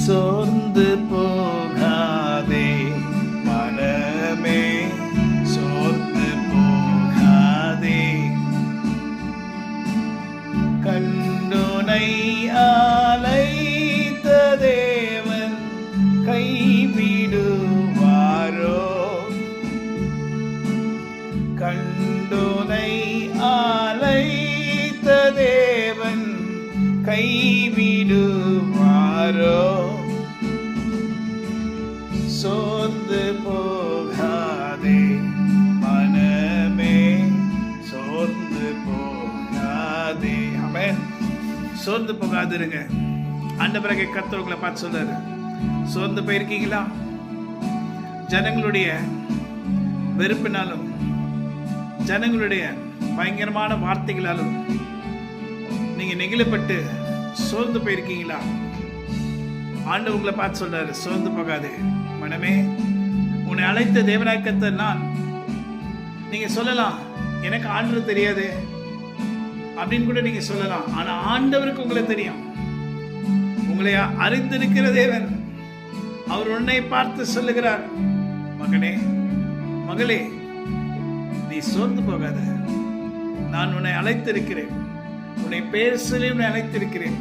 சோர்ந்து போகாதே மனமே, சோர்ந்து போகாதே. கண்டுனை அழைத்த தேவன் கைவிடுவாரோ? கண்டுனை அழைத்த தேவன் கைவிடுவாரோ? சோர்ந்து போகாதே மனமே, சோர்ந்து போகாதே. ஆமென். சோர்ந்து போகாதிருங்க. ஆண்டவராகிய கர்த்தர் உங்களை பார்த்து சொல்றாரு, சோர்ந்து போயிருக்கீங்களா? ஜனங்களுடைய வெறுப்பினாலும் ஜனங்களுடைய பயங்கரமான வார்த்தைகளாலும் நீங்க நெகிழப்பட்டு சோர்ந்து போயிருக்கீங்களா? ஆண்டவர் உங்களை பார்த்து சொல்றாரு, சோர்ந்து போகாதே மனமே, உன்னை அழைத்த தேவனாகிய கர்த்தர் நான். நீங்க சொல்லலாம், எனக்கு ஆண்டவர் தெரியாது அப்படின்னு கூட நீங்க சொல்லலாம். ஆனா ஆண்டவருக்கு உங்களை தெரியும். உங்களை அறிந்திருக்கிற தேவன் அவர் உன்னை பார்த்து சொல்லுகிறார், மகனே மகளே, நீ சோர்ந்து போகாத. நான் உன்னை அழைத்திருக்கிறேன், உன்னை பேர் சொல்லி உன்னை அழைத்திருக்கிறேன்.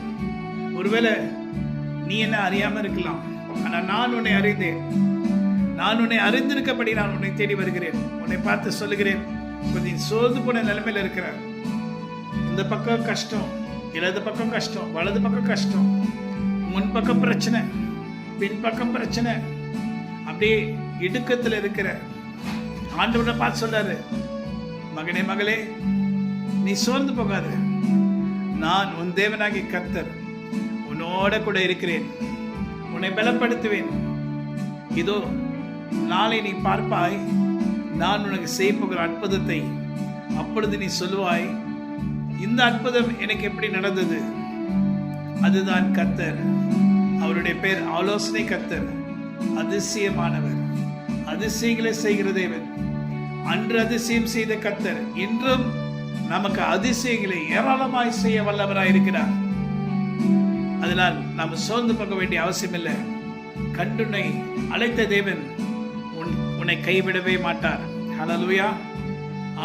ஒருவேளை நீ என்ன அறியாம இருக்கலாம், ஆனா நான் உன்னை அறிந்தேன். நான் உன்னை அறிந்திருக்கப்படி நான் உன்னை தேடி வருகிறேன். உன்னை பார்த்து சொல்லுகிறேன், கொஞ்சம் சோர்ந்து போன நிலைமையில இருக்கிற, இந்த பக்கம் கஷ்டம், இடது பக்கம் கஷ்டம், வலது பக்கம் கஷ்டம், முன் பக்கம் பிரச்சனை, பின்பக்கம் பிரச்சனை, அப்படியே இடுக்கத்தில் இருக்கிற, ஆண்டவரை பார்த்து சொல்றாரு, மகனே மகளே, நீ சோர்ந்து போகாத. நான் உன் தேவனாகிய கர்த்தர் உன்னோட கூட இருக்கிறேன், உன்னை பலப்படுத்துவேன். இதோ நாளை நீ பார்ப்பாய், நான் உனக்கு செய்ய போகிற அற்புதத்தை. அப்பொழுது நீ சொல்லுவாய், இந்த அற்புதம் எனக்கு எப்படி நடந்தது? அதுதான் கர்த்தர். அவருடைய பேர் ஆலோசனை கர்த்தர், அதிசயமானவர், அதிசயங்களை செய்கிற தேவன். அன்று அதிசயம் செய்த கர்த்தர் இன்றும் நமக்கு அதிசயங்களை ஏராளமாய் செய்ய வல்லவராய் இருக்கிறார். அதனால் நாம் சோர்ந்து போக வேண்டிய அவசியம் இல்லை. கண்டுனை அழைத்த தேவன் உன்னை கைவிடவே மாட்டார். ஹல்லேலூயா.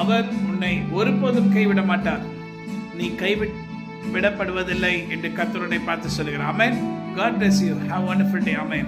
அவர் உன்னை ஒருபோதும் கைவிட மாட்டார். நீ கைவிடப்படுவதில்லை என்று கர்த்தர் உன்னை பார்த்து சொல்கிறார். ஆமென். God bless you. Have a wonderful day. Amen.